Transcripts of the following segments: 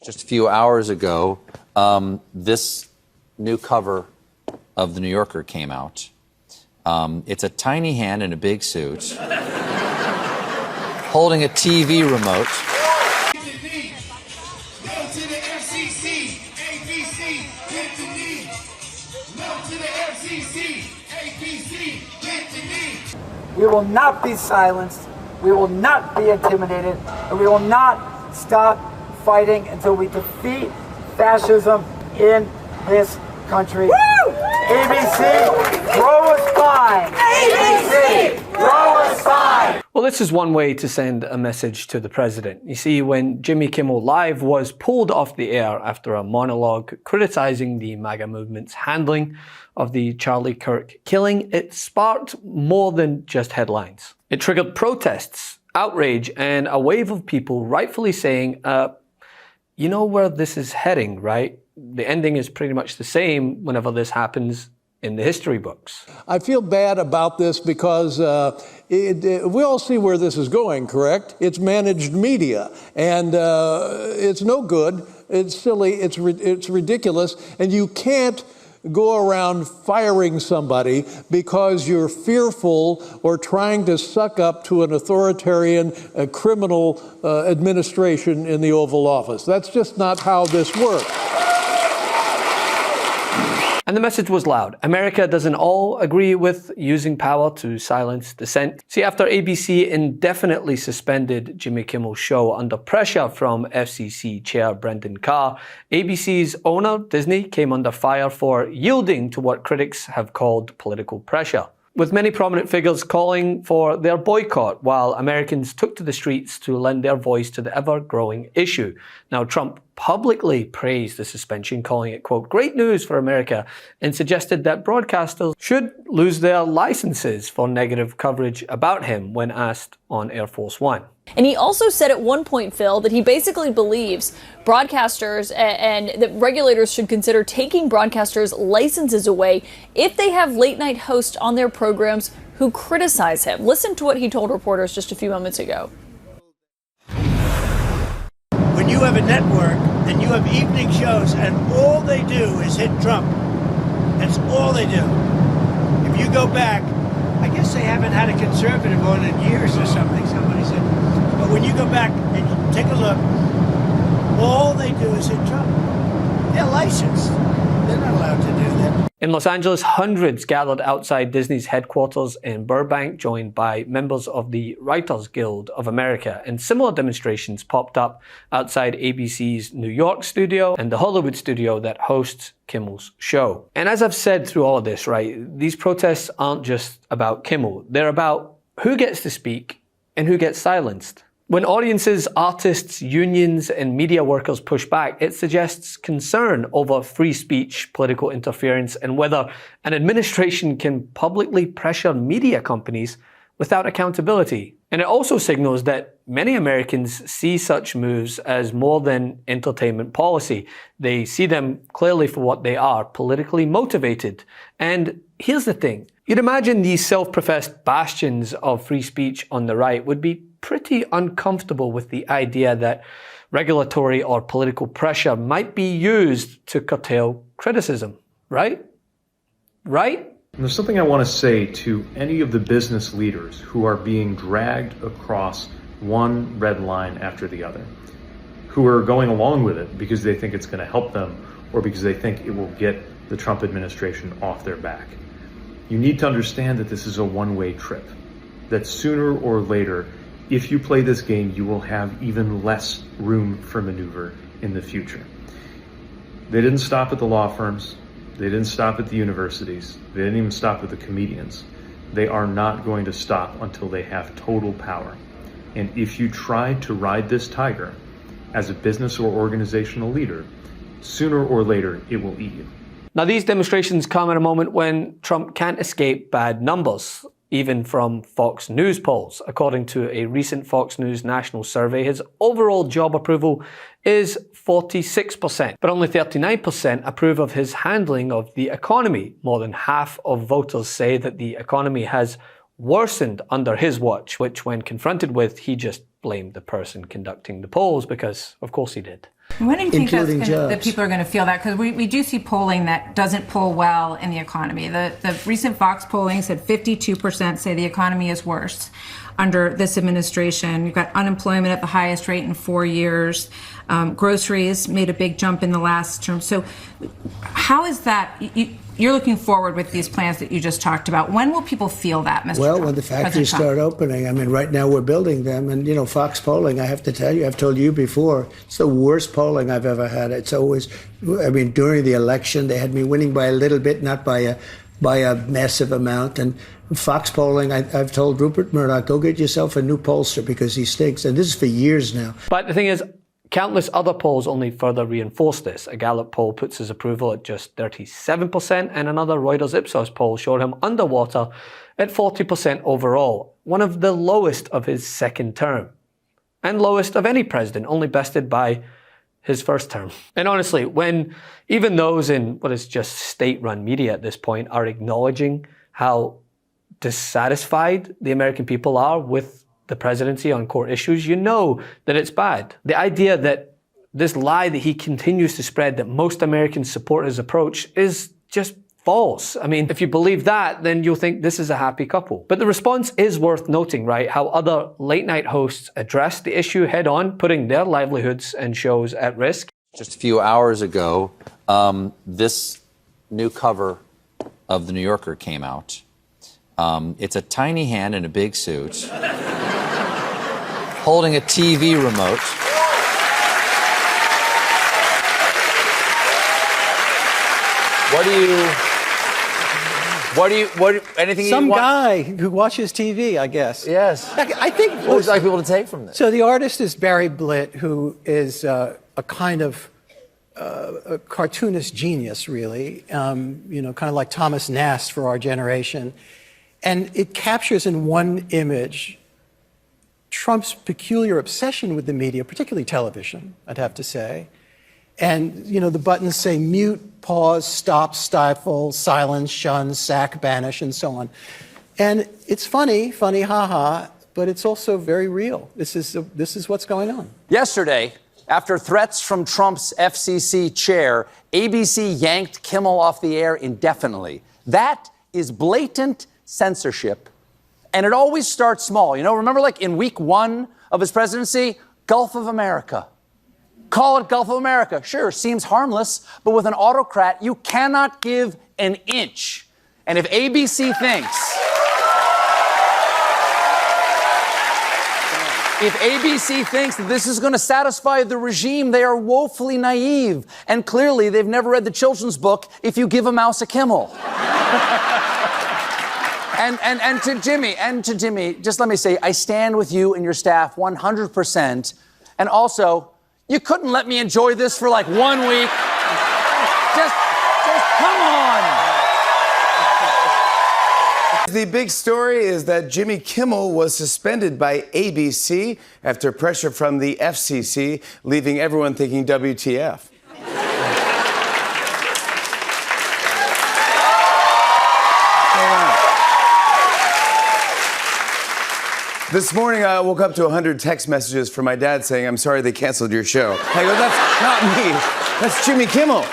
Just a few hours ago, this new cover of The New Yorker came out. It's a tiny hand in a big suit, holding a TV remote. We will not be silenced, we will not be intimidated, and we will not stop fighting until we defeat fascism in this country. Woo! ABC, grow a spine! ABC, grow a spine! Well, this is one way to send a message to the president. You see, when Jimmy Kimmel Live was pulled off the air after a monologue criticizing the MAGA movement's handling of the Charlie Kirk killing, it sparked more than just headlines. It triggered protests, outrage, and a wave of people rightfully saying, you know where this is heading, right? The ending is pretty much the same whenever this happens in the history books. I feel bad about this because we all see where this is going, correct? It's managed media, and it's no good. It's silly. It's ridiculous, and you can't go around firing somebody because you're fearful or trying to suck up to an authoritarian criminal administration in the Oval Office. That's just not how this works. And the message was loud. America doesn't all agree with using power to silence dissent. See, after ABC indefinitely suspended Jimmy Kimmel's show under pressure from FCC Chair Brendan Carr, ABC's owner, Disney, came under fire for yielding to what critics have called political pressure, with many prominent figures calling for their boycott while Americans took to the streets to lend their voice to the ever-growing issue. Now, Trump publicly praised the suspension, calling it, quote, great news for America, and suggested that broadcasters should lose their licenses for negative coverage about him when asked on Air Force One. And he also said at one point, Phil, that he basically believes broadcasters and that regulators should consider taking broadcasters' licenses away if they have late-night hosts on their programs who criticize him. Listen to what he told reporters just a few moments ago. When you have a network and you have evening shows and all they do is hit Trump, that's all they do. If you go back, I guess they haven't had a conservative on in years or something, somebody said. But when you go back and you take a look, all they do is hit Trump. They're licensed. They're not allowed to do that. In Los Angeles, hundreds gathered outside Disney's headquarters in Burbank, joined by members of the Writers Guild of America, and similar demonstrations popped up outside ABC's New York studio and the Hollywood studio that hosts Kimmel's show. And as I've said through all of this, right, these protests aren't just about Kimmel. They're about who gets to speak and who gets silenced. When audiences, artists, unions, and media workers push back, it suggests concern over free speech, political interference, and whether an administration can publicly pressure media companies without accountability. And it also signals that many Americans see such moves as more than entertainment policy. They see them clearly for what they are, politically motivated. And here's the thing. You'd imagine these self-professed bastions of free speech on the right would be pretty uncomfortable with the idea that regulatory or political pressure might be used to curtail criticism, right? Right? And there's something I want to say to any of the business leaders who are being dragged across one red line after the other, who are going along with it because they think it's going to help them or because they think it will get the Trump administration off their back. You need to understand that this is a one-way trip, that sooner or later, if you play this game, you will have even less room for maneuver in the future. They didn't stop at the law firms. They didn't stop at the universities. They didn't even stop at the comedians. They are not going to stop until they have total power. And if you try to ride this tiger as a business or organizational leader, sooner or later, it will eat you. Now, these demonstrations come at a moment when Trump can't escape bad numbers, even from Fox News polls. According to a recent Fox News national survey, his overall job approval is 46%, but only 39% approve of his handling of the economy. More than half of voters say that the economy has worsened under his watch, which when confronted with, he just blamed the person conducting the polls because, of course, he did. When do you think that people are going to feel that? Because we do see polling that doesn't poll well in the economy. The recent Fox polling said 52% say the economy is worse under this administration. You've got unemployment at the highest rate in 4 years. Groceries made a big jump in the last term. So how is that? You're looking forward with these plans that you just talked about. When will people feel that, Mr. Well, Trump? when the factories start opening. I mean, right now we're building them. And, you know, Fox polling, I have to tell you, I've told you before, it's the worst polling I've ever had. It's always, I mean, during the election, they had me winning by a little bit, not by a massive amount. And Fox polling, I've told Rupert Murdoch, go get yourself a new pollster because he stinks. And this is for years now. But the thing is, countless other polls only further reinforce this. A Gallup poll puts his approval at just 37%, and another Reuters Ipsos poll showed him underwater at 40% overall, one of the lowest of his second term, and lowest of any president, only bested by his first term. And honestly, when even those in what is just state-run media at this point are acknowledging how dissatisfied the American people are with the presidency on core issues, you know that it's bad. The idea that this lie that he continues to spread, that most Americans support his approach, is just false. I mean, if you believe that, then you'll think this is a happy couple. But the response is worth noting, right? How other late-night hosts addressed the issue head-on, putting their livelihoods and shows at risk. Just a few hours ago, this new cover of The New Yorker came out. It's a tiny hand in a big suit, holding a TV remote. Anything Some you want? guy who watches TV, I guess. Yes. I think. What would you like people to take from this? So the artist is Barry Blitt, who is a kind of a cartoonist genius, really. You know, kind of like Thomas Nast for our generation. And it captures in one image Trump's peculiar obsession with the media, particularly television, I'd have to say. And, you know, the buttons say mute, pause, stop, stifle, silence, shun, sack, banish, and so on. And it's funny, haha, but it's also very real. This is what's going on. Yesterday, after threats from Trump's FCC chair, ABC yanked Kimmel off the air indefinitely. That is blatant censorship. And it always starts small. You know, remember like in week 1 of his presidency, Gulf of America. Call it Gulf of America. Sure, seems harmless, but with an autocrat, you cannot give an inch. And if ABC thinks that this is going to satisfy the regime, they are woefully naive. And clearly, they've never read the children's book, If You Give a Mouse a Kimmel. And to Jimmy, just let me say, I stand with you and your staff 100%. And also, you couldn't let me enjoy this for like 1 week. Just come on. The big story is that Jimmy Kimmel was suspended by ABC after pressure from the FCC, leaving everyone thinking WTF. This morning, I woke up to 100 text messages from my dad saying, I'm sorry they canceled your show. I go, that's not me. That's Jimmy Kimmel.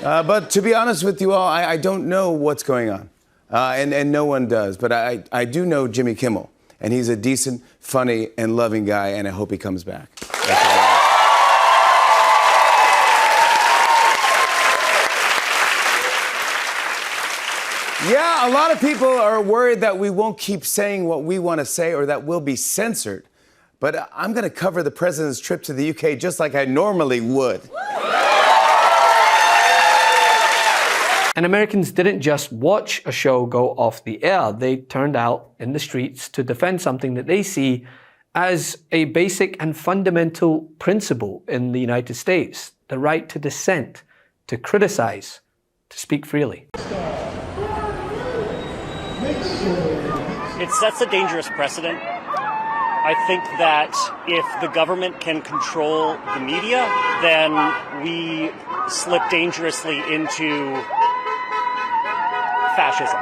But to be honest with you all, I don't know what's going on. And no one does. But I do know Jimmy Kimmel. And he's a decent, funny, and loving guy, and I hope he comes back. Yeah, a lot of people are worried that we won't keep saying what we want to say or that we'll be censored. But I'm going to cover the president's trip to the UK just like I normally would. And Americans didn't just watch a show go off the air. They turned out in the streets to defend something that they see as a basic and fundamental principle in the United States: the right to dissent, to criticize, to speak freely. It sets a dangerous precedent. I think that if the government can control the media, then we slip dangerously into fascism.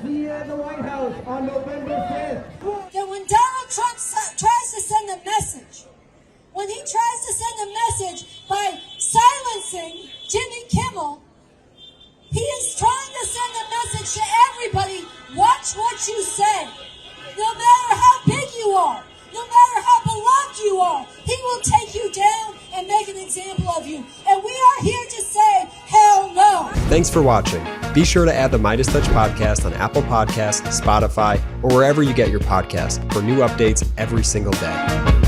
see you at the White House on November 5th. That when Donald Trump tries to send a message, when he tries to send a message by silencing Jimmy Kimmel, he is trying to send a message to everybody, watch what you say. No matter how big you are, no matter how beloved you are, he will take you down and make an example of you. And we are here to say, hell no. Thanks for watching. Be sure to add the MeidasTouch podcast on Apple Podcasts, Spotify, or wherever you get your podcasts for new updates every single day.